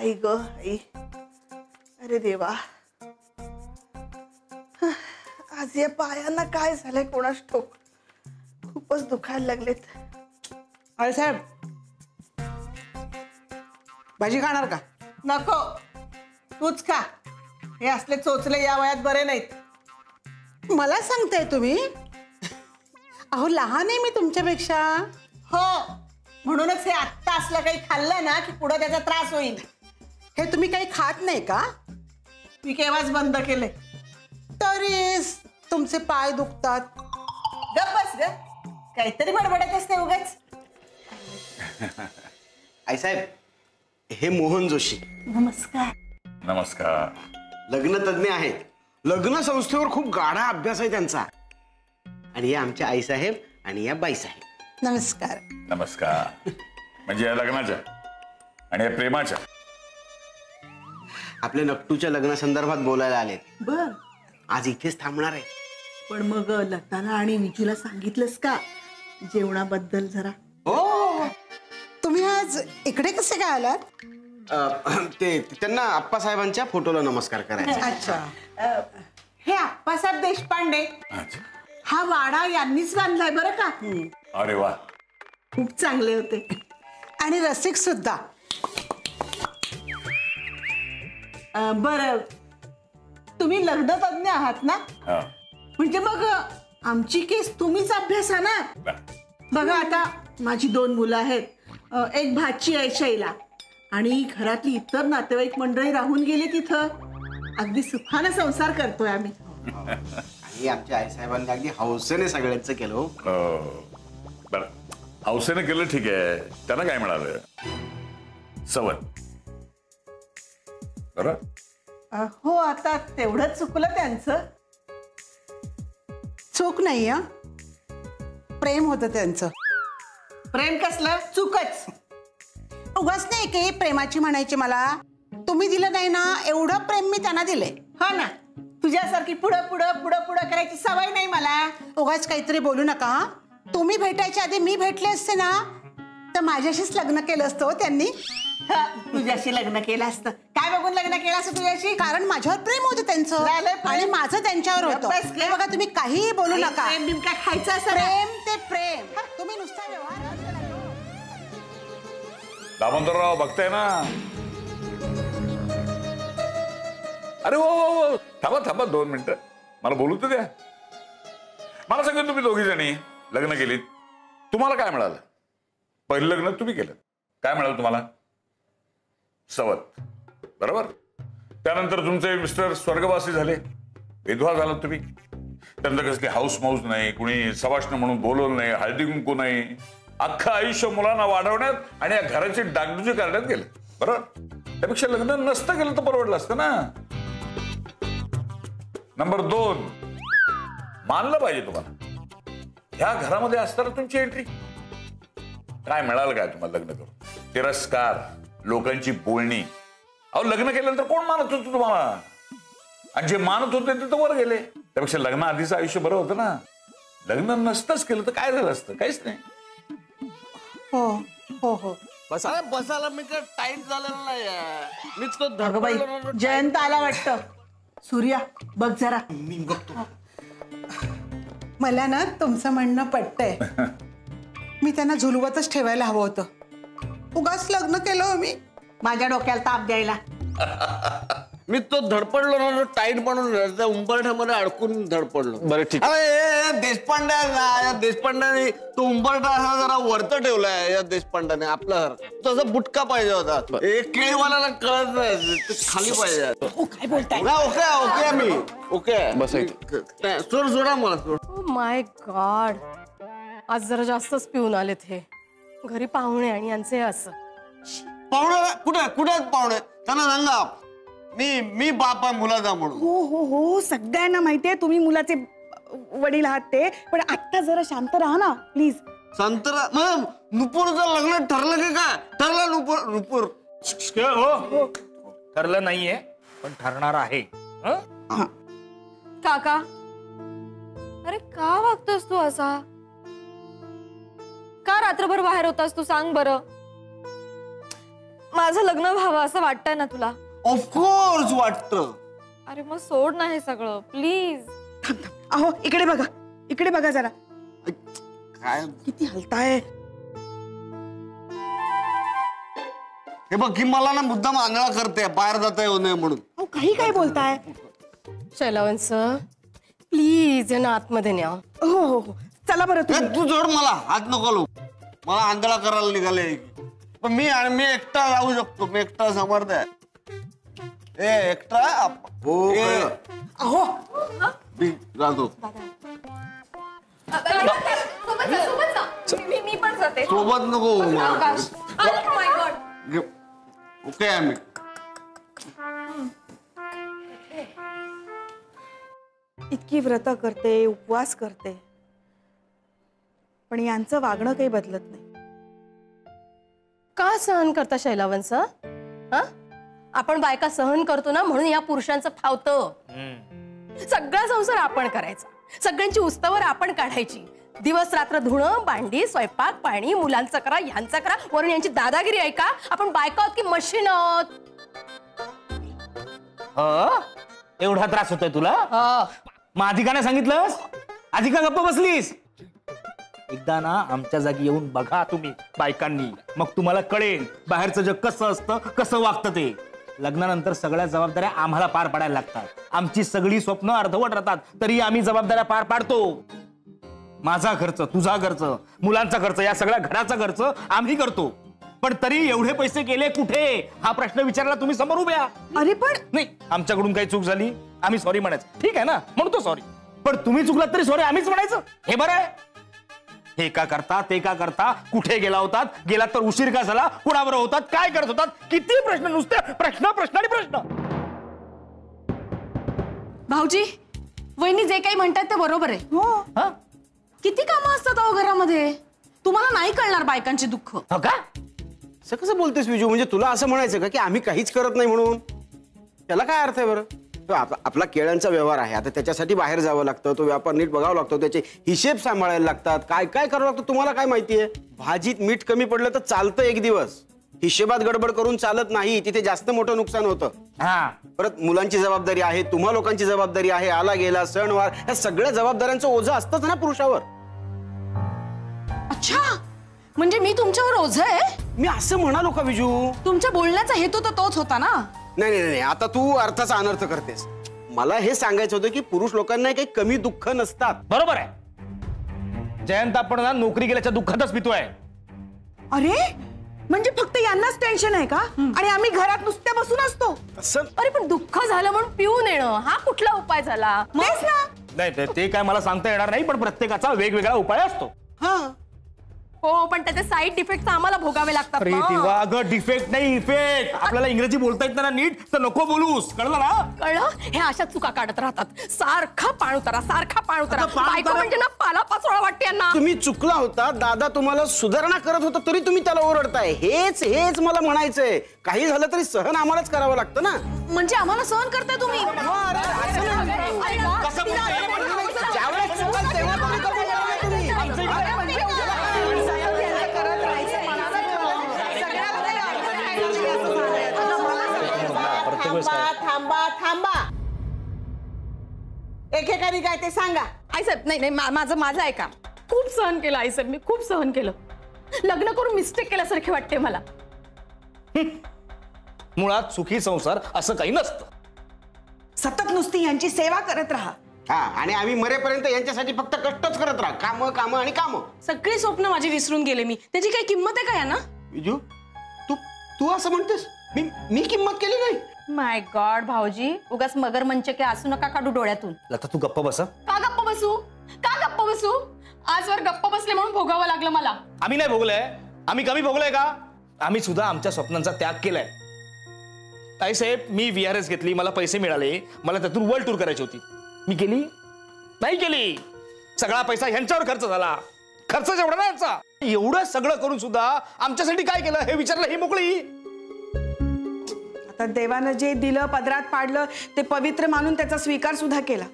आई ग आई, अरे देवा, आज या पायांना काय झालंय कोणास ठाऊक, खूपच दुखायला लागलेत. अरे साहेब, भाजी खाणार का? नको, तूच खा. हे असले चोचले या वयात बरे नाहीत. मला सांगताय तुम्ही? अहो लहान आहे मी तुमच्यापेक्षा. हो, म्हणूनच हे आत्ता असलं काही खाल्लं ना की पुढे त्याचा त्रास होईल. हे तुम्ही काही खात नाही का? मी केव्हाच बंद केले. तरी तुमचे पाय दुखतात. गप बस ग, काहीतरी बडबडत असते उगाच. आई साहेब, हे मोहन जोशी. नमस्कार. नमस्कार. लग्न तज्ञ आहेत. लग्न संस्थेवर खूप गाढा अभ्यास आहे त्यांचा. आणि या आमच्या आई साहेब आणि या बाई साहेब. नमस्कार. नमस्कार. म्हणजे या लग्नाच्या आणि या प्रेमाच्या. आपल्या नकटूच्या लग्नासंदर्भात बोलायला आलेत. बर, आज इथेच थांबणार आहे. पण मग लताला आणि विजूला सांगितलंस का जेवणाबद्दल जरा? हो. तुम्ही आज इकडे कसे काय आलात? ते त्यांना आप्पासाहेबांच्या फोटोला नमस्कार करायचा. अच्छा. हे आप्पासाहेब देशपांडे, हा वाडा यांनीच बांधलाय बरं का. अरे वा, खूप चांगले होते. आणि रसिक सुद्धा. बर, तुम्ही लग्न तज्ञ आहात ना? म्हणजे मग आमची केस तुम्हीच अभ्यासा ना. बघा आता माझी 2 मुलं आहेत. एक भाची आहे शैला, आणि घरातली इतर नातेवाईक मंडळी राहून गेली तिथं. अगदी सुखानं संसार करतोय आम्ही. आणि आमच्या आई साहेबांनी अगदी हौसेने सगळ्यांचं केलं. बरं, हौसेने केलं ठीक आहे. त्यांना काय मिळालं? सवत. बरं. हो, आता तेवढं चुकलं त्यांचं. चूक नाही हा, प्रेम होतं त्यांचं. प्रेम कसलं? चुकच. उगाच नाही की प्रेमाची म्हणायची मला. तुम्ही दिलं नाही ना एवढं प्रेम मी त्यांना दिले. हो ना, तुझ्यासारखी पुढं पुढं पुढं पुढं करायची सवय नाही मला. उगाच काहीतरी बोलू नका. तुम्ही भेटायच्या आधी मी भेटले असते ना तर माझ्याशीच लग्न केलं असतं त्यांनी. तुझ्याशी लग्न केलं असतं. काय बघून लग्न केलं असतं तुझ्याशी? कारण माझ्यावर प्रेम होतं त्यांचं आणि माझं त्यांच्यावर होतं. हे बघा, तुम्ही काहीही बोलू नका. प्रेम काय खायचं असं? प्रेम ते प्रेम. तुम्ही नुसता व्यवहार. दामोदरराव बघताय ना. अरे हो हो हो, थांबा थांबा 2 मिनिटं, मला बोलू तर द्या. मला सांगा, तुम्ही दोघी जणी लग्न केलीत, तुम्हाला काय मिळालं? पहिलं लग्न तुम्ही केलं, काय मिळालं तुम्हाला? सवत. बरोबर. त्यानंतर तुमचे मिस्टर स्वर्गवासी झाले, विधवा झाला तुम्ही. त्यानंतर कसली हाऊस माऊस नाही, कुणी सवाष्ण म्हणून बोलवलं नाही, हळदी कुंकू नाही. अख्खं आयुष्य मुलांना वाढवण्यात आणि या घराची डागडुजी करण्यात गेलं. बरोबर. त्यापेक्षा लग्न नसतं केलं तर परवडलं असतं ना. नंबर 2, मानलं पाहिजे तुम्हाला, ह्या घरामध्ये असताना तुमची एंट्री. काय मिळालं काय तुम्हाला लग्न करून? तिरस्कार, लोकांची बोलणी. अहो, लग्न केल्यानंतर कोण मानत होतं तुम्हाला? आणि जे मानत होते ते तर वर गेले. त्यापेक्षा लग्न आधीचं आयुष्य बरं होतं ना. लग्न नसतंच केलं तर काय झालं असतं? काहीच नाही. हो हो हो. बसायला मी काय टाईट झालेला नाही. मी तो बाई, जयंत आला वाटतं. सूर्या बघ जरा. मी बघतो. मला ना तुमचं म्हणणं पटतंय. मी त्यांना झुलवतच ठेवायला हवं होतं. उगाच लग्न केलं मी. माझ्या डोक्याला ताप द्यायला. मी तो धडपडलो ना, टाईट म्हणून उंबरठ्यामध्ये अडकून धडपडलो. बरं ठीक. देशपांड्याने तो उंबरठा असा जरा वरत ठेवलाय. या देशपांड्याने आपला तसं बुटका पाहिजे होता. एक केळीवाल्याला कळत नाही, खाली पाहिजे. काय बोलताय? ओके ओके, मी ओके. बस सोडा मला सोड. ओ माय गॉड, आज जरा जास्तच पिऊन आलेत हे. घरी पाहुणे आणि यांचे असं. पाहुणे कुठे कुठे पाहुणे? त्यांना सांगा मी बाप आहे मुलाचा म्हणून. हो हो हो, सगळ्यांना माहितीये तुम्ही मुलाचे वडील आहात ते. पण आता जरा शांत राहा ना प्लीज. संतरा मॅम, नुपूरचं लग्न ठरलं की काय? ठरलं नुपूर? नुपूर हो, ठरलं नाहीये पण ठरणार आहे. काका, अरे का वागतोस तू असा? का रात्रभर बाहेर होतास तू? सांग बरं. माझं लग्न व्हावं असं वाटतंय ना तुला? ऑफकोर्स वाटतं. अरे मग सोड ना हे सगळं प्लीज. थांब थांब. अहो इकडे बघा जरा. काय किती हलताय. हे बघ की मला ना मुद्दाम आंधळा करते बाहेर जाता येऊ नये म्हणून. अहो काही काय बोलताय. शैलावंत सर प्लीज यांना आतमध्ये न्या. हो चला बरं तुम्ही. तू जोड मला हात नको लावू. मला आंधळा करायला निघाले. पण मी एकटा जाऊ शकतो. मी एकटा समर्थ आहे. एकटा हो ए, अहो मी जातो. मी पण जाते. सोबत नको आकाश. Oh my God. ओके आम्ही इतकी व्रत करते, उपवास करते, पण यांचं वागणं काही बदलत नाही. का सहन करता शैलावंत सर? हा, आपण बायका सहन करतो ना म्हणून या पुरुषांचं फावतं. सगळा संसार आपण करायचा, सगळ्यांची उस्तावर आपण काढायची. दिवस रात्र धुणं भांडी स्वयंपाक पाणी मुलांचं करा ह्यांचं करा वरून यांची दादागिरी आहे का? आपण बायका आहोत की मशीन आहोत? एवढा त्रास होतोय तुला? मग आधी का नाही सांगितलंस? आधी का गप्प बसलीस? एकदा ना आमच्या जागी येऊन बघा तुम्ही बायकांनी, मग तुम्हाला कळेल बाहेरचं जग कसं असतं, कसं वागतं ते. लग्नानंतर सगळ्या जबाबदाऱ्या आम्हाला पार पाडायला लागतात. आमची सगळी स्वप्न अर्धवट राहतात तरी आम्ही जबाबदाऱ्या पार पाडतो. माझा खर्च, तुझा खर्च, मुलांचा खर्च, या सगळ्या घराचा खर्च आम्ही करतो. पण तरी एवढे पैसे गेले कुठे हा प्रश्न विचारला तुम्ही समोर उभ्या. अरे पण नाही, आमच्याकडून काही चूक झाली आम्ही सॉरी म्हणायचं, ठीक आहे ना, म्हणतो सॉरी. पण तुम्ही चुकलात तरी सॉरी आम्हीच म्हणायचं, हे बरं आहे. हे का करता, ते का करता, कुठे गेला होतात, गेलात तर उशीर का झाला, कुणाबरोबर होतात, काय करत होतात, किती प्रश्न, नुसते प्रश्न प्रश्न आणि प्रश्न. भाऊजी वहिनी जे काही म्हणतात ते बरोबर आहे. हो किती कामं असतात अहो घरामध्ये. तुम्हाला नाही कळणार बायकांचे दुःख. हो का? असं कसं बोलतेस विजू? म्हणजे तुला असं म्हणायचं का की आम्ही काहीच करत नाही म्हणून? त्याला काय अर्थ आहे बरं? तो आपला केळ्यांचा व्यवहार आहे, आता त्याच्यासाठी बाहेर जावं लागतं, तो व्यापार नीट बघावा लागतो, त्याचे हिशेब सांभाळायला लागतात, काय काय करावं लागतं तुम्हाला काय माहितीये? भाजीत मीठ कमी पडलं तर चालतं एक दिवस, हिशेबात गडबड करून चालत नाही, तिथे जास्त मोठं नुकसान होतं. परत मुलांची जबाबदारी आहे, तुम्हा लोकांची जबाबदारी आहे, आला गेला सणवार, या सगळ्या जबाबदाऱ्यांचं ओझं असतंच ना पुरुषावर. अच्छा, म्हणजे मी तुमच्यावर ओझं आहे? मी असं म्हणालो का विजू? तुमच्या बोलण्याचा हेतू तर तोच होता ना. नाही नाही नाही, आता तू अर्थाचा अनर्थ करतेस. मला हे सांगायचं होतं की पुरुष लोकांना काही कमी दुःख नसतात. बरोबर आहे. जयंत आपण ना नोकरी गेल्याच्या दुःखातच पितोय. अरे म्हणजे फक्त यांनाच टेन्शन आहे का? आणि आम्ही घरात नुसत्या बसून असतो. अरे पण दुःख झालं म्हणून पिऊन येणं हा कुठला उपाय झाला? तेच ना. नाही ते काय मला सांगता येणार नाही, पण प्रत्येकाचा वेगवेगळा उपाय असतो. हो, पण त्याचे साईड इफेक्ट आम्हाला भोगावे लागतात. अरे तेव्हा अगं डिफेक्ट नाही इफेक्ट. आपल्याला इंग्रजी बोलता येत ना नीट तर नको बोलूस, कळलं ना? कळलं? हे अशा चुका काढत राहतात, सारखा पाणउतारा सारखा पाणउतारा. बायको म्हणजे ना पालापाचोळा वाटते यांना. तुम्ही चुकला होता, दादा तुम्हाला सुधारणा करत होता तरी तुम्ही त्याला ओरडताय. हेच हेच मला म्हणायचंय. काही झालं तरी सहन आम्हालाच करावं लागतं ना. म्हणजे आम्हाला सहन करताय तुम्ही? थांबा थांबा, एकेकाने काय ते सांगा. आई साहेब नाही नाही, माझं ऐका. खूप सहन केलं आई साहेब, मी खूप सहन केलं. लग्न करून मिस्टेक केल्यासारखे वाटते मला. मुळात सुखी संसार असं काही नसतं. सतत नुसती यांची सेवा करत राहा. हा, आणि आम्ही मरेपर्यंत यांच्यासाठी फक्त कष्टच करत राहा. काम काम आणि काम. सगळी स्वप्न माझी विसरून गेले मी. त्याची काही किंमत आहे का यांना? विजू तू तू असं म्हणतेस? मी किंमत केली नाही. माय गॉड भाऊजी, उगाच मगर मंच के असू नका काढू डोळ्यातून. लता तू गप्प बस. का गप्प बसू? का गप्प बसू? आजवर गप्प बसले म्हणून भोगावं लागलं मला. आम्ही नाही भोगलंय, आम्ही कमी भोगलंय का? आम्ही सुद्धा आमच्या स्वप्नांचा त्याग केलाय. ताई साहेब, मी VRS घेतली, मला पैसे मिळाले, मला त्यातून वर्ल्ड टूर करायची होती. मी केली नाही केली? सगळा पैसा ह्यांच्यावर खर्च झाला. खर्च जेवढा ना यांचा. एवढं सगळं करून सुद्धा आमच्यासाठी काय केलं हे विचारलं ही मोकळी. आता देवानं जे दिलं पदरात पाडलं ते पवित्र मानून त्याचा स्वीकार सुद्धा केला.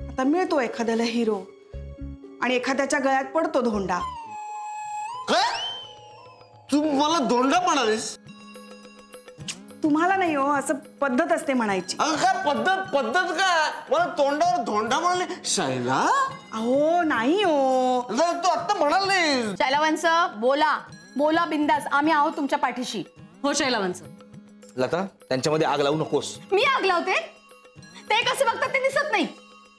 आता मिळतो एखाद्याला हिरो आणि एखाद्याच्या गळ्यात पडतो धोंडा. काय? तू मला धोंडा म्हणालीस? तुम्हाला नाही हो, असं पद्धत असते म्हणायची. अगं काय पद्धत काय? मला तोंडावर धोंडा म्हणाले शैला. अहो नाही हो. तू आत्ता म्हणाल नाही. शैलवंश बोला बोला बिंदास, आम्ही आहोत तुमच्या पाठीशी. हो शैलवंश. लता त्यांच्यामध्ये आग लावू नकोस. मी आग लावते? ते कसे बघतात ते दिसत नाही.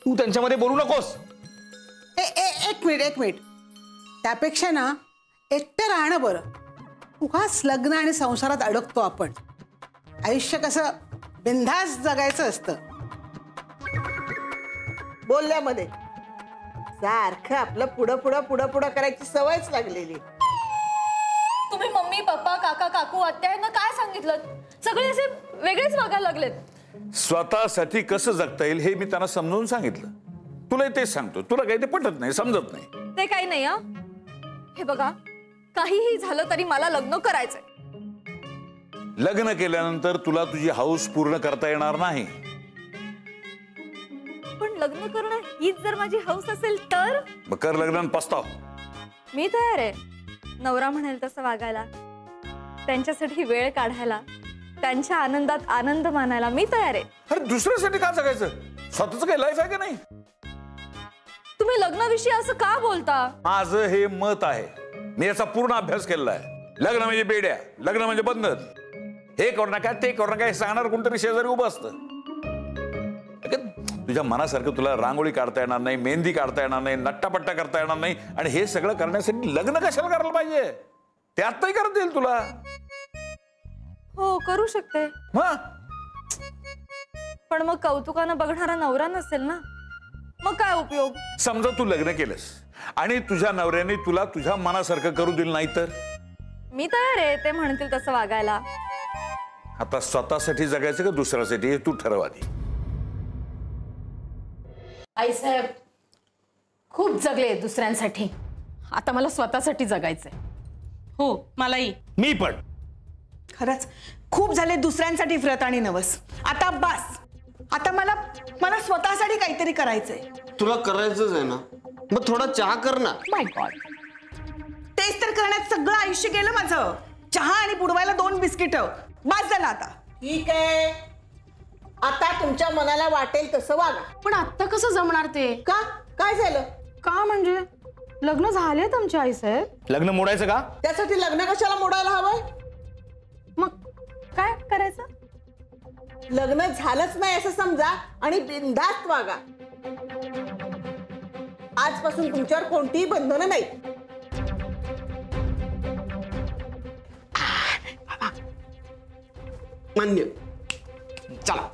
तू त्यांच्यामध्ये बोलू नकोस. एक मिनिट. त्यापेक्षा ना एकटं राहणं बरं. उगाच लग्न आणि संसारात अडकतो आपण. आयुष्य कसं बिनधास्त जगायचं असतं. बोलल्यामध्ये सारखं आपलं पुढं करायची सवयच लागलेली. तुम्ही मम्मी पप्पा काका काकू आत्या यांना काय सांगितलं? सगळे असे वेगळेच वागायला लागलेत. स्वतःसाठी कसं जगता येईल हे मी त्यांना समजावून सांगितलं. तुला तेच सांगतो, तुला काही ते पटत नाही, समजत नाही. ते काही नाही हा. हे बघा, काहीही झालं तरी मला लग्न करायचंय. लग्न केल्यानंतर तुला तुझी हौस पूर्ण करता येणार नाही. पण लग्न करणं हीच जर माझी हौस असेल तर मग कर लग्न आणि पस्ताव. मी तयार आहे. नवरा म्हणेल तसं वागायला, त्यांच्यासाठी वेळ काढायला, त्यांच्या आनंदात आनंद मानायला मी तयार आहे. अरे दुसऱ्यासाठी का जगायचं? स्वतःच काही लाईफ आहे का नाही? तुम्ही लग्नाविषयी असं का बोलता? माझं हे मत आहे. मी याचा पूर्ण अभ्यास केलेला आहे. लग्न म्हणजे बेड्या, लग्न म्हणजे बंधन. हे करू नका ते करू नका हे सांगणार कोणतरी शेजारी उभं असतं. तुझ्या मनासारखं तुला रांगोळी काढता येणार नाही, मेहंदी काढता येणार नाही, नट्टापट्टा करता येणार नाही. आणि हे सगळं करण्यासाठी लग्न कशाला करायला पाहिजे? त्यातही करता येईल तुला. हो करू शकते, मग पण मग कौतुकानं बघणारा नवरा नसेल ना, मग काय उपयोग? समजा तू लग्न केलंस आणि तुझ्या नवऱ्याने तुला तुझ्या मनासारखं करू दिलं नाही तर? मी तयार आहे ते म्हणतील तसं वागायला. आता स्वतःसाठी जगायचं का दुसऱ्यासाठी हे तू ठरव आधी. आईसाहेब खूप जगले दुसऱ्यांसाठी, आता मला स्वतःसाठी जगायचंय. हो मलाही. मी पण. खरंच खूप झाले दुसऱ्यांसाठी व्रत आणि नवस. आता बस. आता मला स्वतःसाठी काहीतरी करायचंय. तुला करायचंच आहे ना, मग थोडा चहा कर ना. माय गॉड, तेच तर करण्यात सगळं आयुष्य गेलं माझं. चहा आणि बुडवायला 2 बिस्किट बस झालं आता. ठीक आहे, आता तुमच्या मनाला वाटेल तसं वागा. पण आत्ता कसं जमणार ते? का? काय झालं? का म्हणजे लग्न झाले तुमचे आईसाहेब? लग्न मोडायचं का? त्यासाठी लग्न कशाला मोडायला हवंय? मग काय करायचं? लग्न झालंच नाही असं समजा आणि बिनधास्त वागा. आजपासून तुमच्यावर कोणतीही बंधनं नाही. मान्य. चला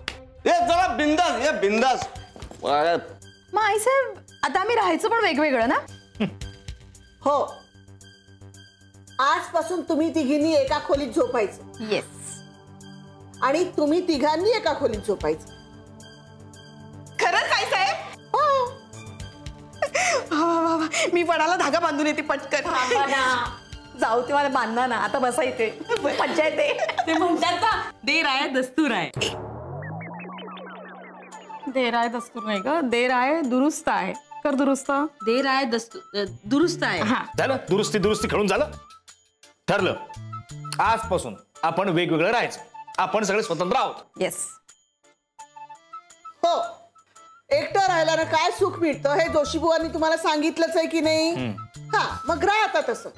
चला बिंदास ये बिंदास. मग आईसाहेब आता आम्ही राहायचं पण वेगवेगळं ना? हो, आजपासून तुम्ही तिघींनी एका खोलीत झोपायचं. येस. आणि तुम्ही तिघांनी एका खोलीत झोपायचं. खरंच आई साहेब? वा. मी पणाला धागा बांधून येते पटकन. जाऊ ते मला बांधा ना, आता बसा इथे, मज्जा येते. ते म्हणतात ना, देर आहे दस्तूर आहे. देर आहे दस्तूर नाही ग, देर आहे दुरुस्त आहे. कर दुरुस्त. देर आहे दुरुस्त आहे. हा झालं, दुरुस्ती खेळून झालं. ठरलं, आजपासून आपण वेगवेगळं राहायचं. आपण सगळे स्वतंत्र आहोत. येस. हो, एकटं राहिल्यानं काय सुख मिळतं हे जोशीबुवांनी तुम्हाला सांगितलंच आहे की नाही? हा, मग राहा आता तसं.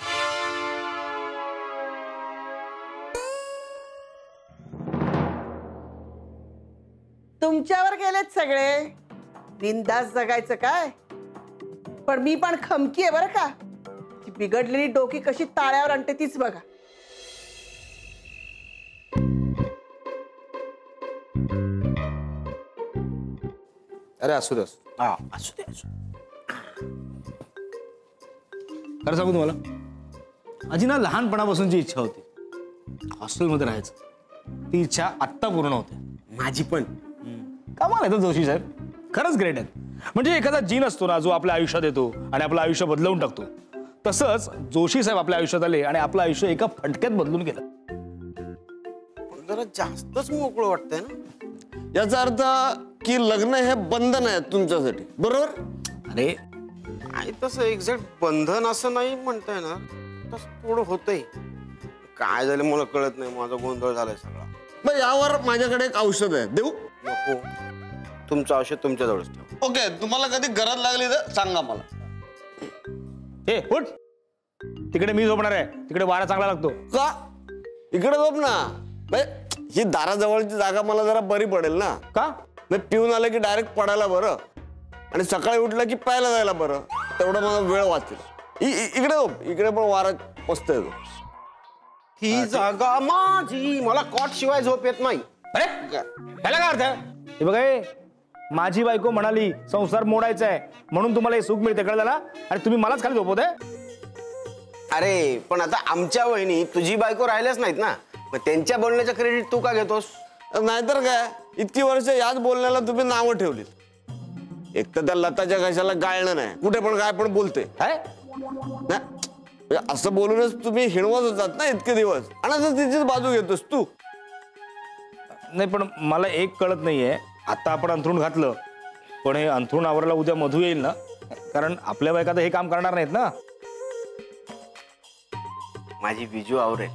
तुमच्यावर गेलेत सगळे. बिनधास्त जगायचं काय? पण मी पण खमकी आहे बरं का. ती बिघडलेली डोकी कशी ताळ्यावर आणते तीच बघा. अरे असू दे. हा असू दे. खरं सांगू तुम्हाला, माझी ना लहानपणापासूनची इच्छा होती हॉस्टेलमध्ये राहायचं. ती इच्छा आत्ता पूर्ण होते. माझी पण. कमाल आहे तो जोशी साहेब, खरंच ग्रेट आहेत. म्हणजे एखादा जीन असतो ना जो आपल्या आयुष्यात येतो आणि आपलं आयुष्य बदलवून टाकतो, तसंच जोशी साहेब आपल्या आयुष्यात आले आणि आपलं आयुष्य एका फटक्यात बदलून गेलं. जरा जास्तच मोकळं वाटतंय ना. याचा अर्थ की लग्न हे बंधन आहे तुमच्यासाठी, बरोबर? अरे नाही तसं एक्झॅक्ट बंधन असं नाही म्हणताय ना, तसं थोडं होतंय. काय झालं मला कळत नाही, माझा गोंधळ झालाय सगळा. मग यावर माझ्याकडे एक औषध आहे, देऊ? नको, तुमचं औषध तुमच्याजवळच ठेव. ओके, तुम्हाला कधी गरज लागली तर सांगा मला. हे उठ, तिकडे मी झोपणार आहे, तिकडे वारा चांगला लागतो. का? इकडे झोप ना. ही दाराजवळची जागा मला जरा बरी पडेल ना. का? पिऊन आलं की डायरेक्ट पडायला बरं, आणि सकाळी उठलं की प्यायला जायला बरं. तेवढा माझा वेळ वाचेल. इकडे झोप, इकडे पण वारा मस्त येतो. ही जागा माझी, मला कॉट शिवाय झोप येत नाही. अरे त्याला काय अर्थ आहे? हे बघा, हे माझी बायको म्हणाली संसार मोडायचा आहे म्हणून तुम्हाला हे सुख मिळते, कळलं ना? आणि तुम्ही मलाच खाली झोपवत आहे. अरे पण आता आमच्या वहिनी तुझी बायको राहिल्याच नाहीत ना, मग त्यांच्या बोलण्याचं क्रेडिट तू का घेतोस? नाहीतर काय, इतकी वर्ष याच बोलण्याला तुम्ही नावं ठेवलीत. एक तर त्या लताच्या घशाला गाळणं नाही, कुठे पण काय पण बोलते. नाही, असं बोलूनच तुम्ही हिणवत होतात ना इतके दिवस, आणि आता तिचीच बाजू घेतोस तू. नाही पण मला एक कळत नाहीये, आता आपण अंथरूण घातलं, पण हे अंथरूण आवरायला उद्या मधू येईल ना? कारण आपल्या बायका तर हे काम करणार नाहीत ना. माझी बिजू आवरेल.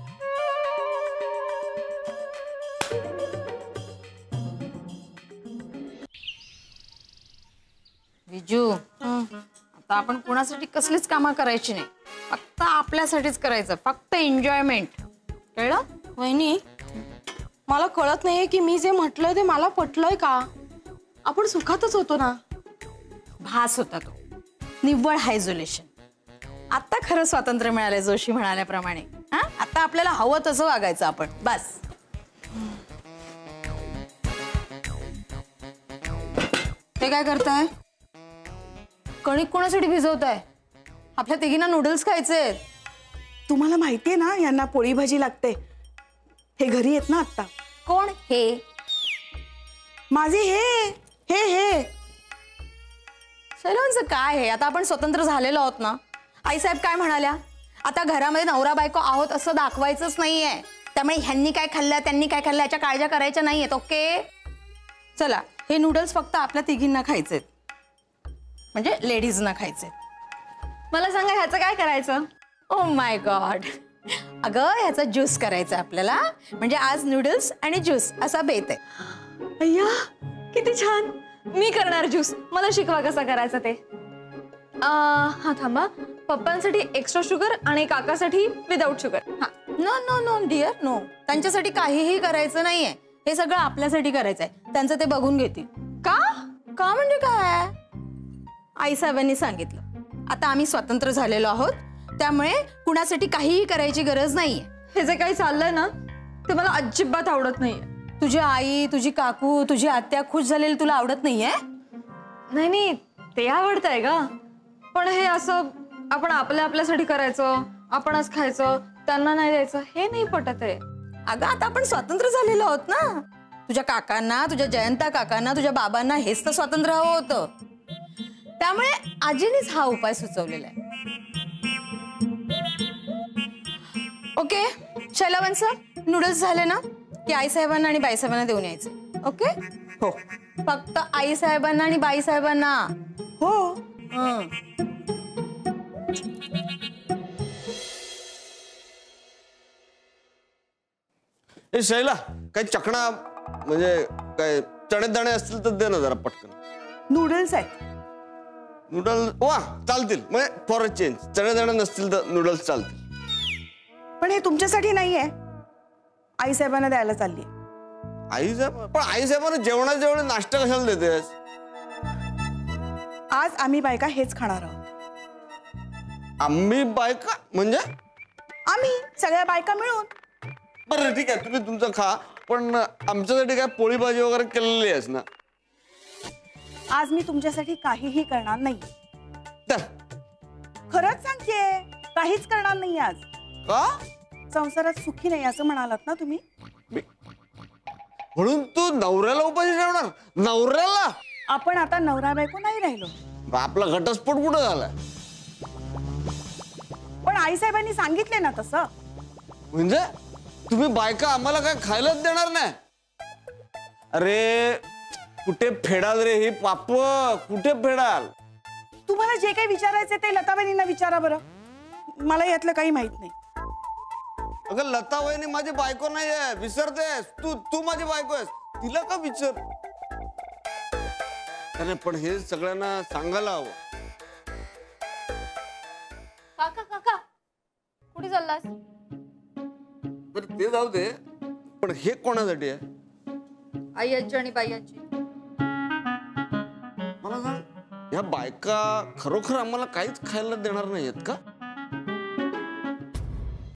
विजू, आता आपण कोणासाठी कसलीच कामं करायची नाही, फक्त आपल्यासाठीच करायचं, फक्त एन्जॉयमेंट, कळलं? वहिनी, मला कळत नाहीये की मी जे म्हटलंय ते मला पटलंय का? आपण सुखातच होतो ना. भास होता तो, निव्वळ आयसोलेशन. आता खरं स्वातंत्र्य मिळालंय जोशी म्हणाल्याप्रमाणे. हा, आता आपल्याला हवं तसं वागायचं आपण, बस. ते काय करताय? कणिक कोणासाठी भिजवताय? आपल्या तिघींना नूडल्स खायचे. तुम्हाला माहितीये ना यांना पोळी भाजी लागते. हे घरी येत ना आता. कोण हे? माझे हे हे हे शैलवांचं काय हे? आता आपण स्वतंत्र झालेलो आहोत ना. आईसाहेब काय म्हणाल्या? आता घरामध्ये नवरा बायको आहोत असं दाखवायचंच नाहीये. त्यामुळे ह्यांनी काय खाल्लं त्यांनी काय खाल्लं याच्या काळज्या करायच्या नाहीयेत. ओके, चला, हे नूडल्स फक्त आपल्या तिघींना खायचेत, म्हणजे लेडीजना खायचेत. मला सांगा ह्याचं काय करायचं? ओ माय गॉड, अगं ह्याचा ज्यूस करायचा आपल्याला, म्हणजे आज नूडल्स आणि ज्यूस असा बेत आहे. अय्या, किती छान. मी करणार ज्यूस, मला शिकवा कसा करायचा ते. हा थांबा, पप्पांसाठी एक्स्ट्रा शुगर आणि काकासाठी विदाऊट शुगर. हा, no no no dear, no, त्यांच्यासाठी काहीही करायचं नाहीये. हे सगळं आपल्यासाठी करायचंय. त्यांचं ते बघून घेतील. का? का म्हणजे काय? आईसाहेबांनी सांगितलं, आता आम्ही स्वतंत्र झालेलो आहोत, त्यामुळे कुणासाठी काहीही करायची गरज नाहीये. हे जे काही चाललंय ना ते मला अजिबात आवडत नाहीये. तुझी आई, तुझी काकू, तुझी आत्या खुश झालेली तुला आवडत नाहीये? नाही नाही, ते आवडतंय का, पण हे असं आपण आपल्यासाठी करायचं, आपणच खायचं, त्यांना नाही द्यायचं, हे नाही पटत आहे. अगं आता आपण स्वतंत्र झालेलो आहोत ना. तुझ्या काकांना, तुझ्या जयंता काकांना, तुझ्या बाबांना हेच तर स्वातंत्र्य हवं होतं. त्यामुळे आजीनेच हा उपाय सुचवलेला आहे. ओके, शैलावंत सर, नूडल्स झाले ना की आईसाहेबांना आणि बाईसाहेबांना देऊन यायचे. ओके, हो, फक्त आईसाहेबांना आणि बाईसाहेबांना. हो. ए शैला, काही चकणा म्हणजे काय चणे दाणे असतील तर दे ना जरा पटकन. नूडल्स आहेत. नूडल्स वा चालतील, म्हणजे फॉर अ चेंज. चणे दाणे नसतील तर नूडल्स चालतील. पण हे तुमच्यासाठी नाहीये, आईसाहेबांना द्यायला चालली. आईसाहेब, पण आईसाहेबांना जेवणाच्या वेळी नाश्ता कशाला देतेस? आज आम्ही बायका हेच खाणार आहोत. आम्ही बायका म्हणजे? आम्ही सगळ्या बायका मिळून. बरं ठीक आहे, तुम्ही तुमचं खा, पण आमच्यासाठी काय पोळी भाजी वगैरे केलेली आहेस ना? आज मी तुमच्यासाठी काहीही करणार नाही. तर खरंच सांगते, काहीच करणार नाही आज. का? संसारात सुखी नाही असं म्हणालात ना तुम्ही. म्हणून तू नवऱ्याला उपाशी ठेवणार? नवऱ्याला? आपण आता नवरा बायको नाही राहिलो. आपला घटस्फोट कुठं झालाय? पण आईसाहेबांनी सांगितले ना तसं. म्हणजे तुम्ही बायका आम्हाला काय खायलाच देणार नाही? अरे कुठे फेडाल रे ही पाप, कुठे फेडाल? तुम्हाला जे काही विचारायचे ते लताबाईंना विचारा बरं, मला यातलं काही माहित नाही. अगं लता वहिनी माझी बायको नाही आहे, विसरतेस तू. तू माझी बायको आहेस, तिला का विचार. अरे पण हे सगळ्यांना सांगायला हवं. काका काका कुठे चाललास? बरं ते जाऊ दे, पण हे कोणासाठी आहे? आई आजी आणि बाई आजी. मला सांग, या बायका खरोखर आम्हाला काहीच खायला देणार नाहीयेत का?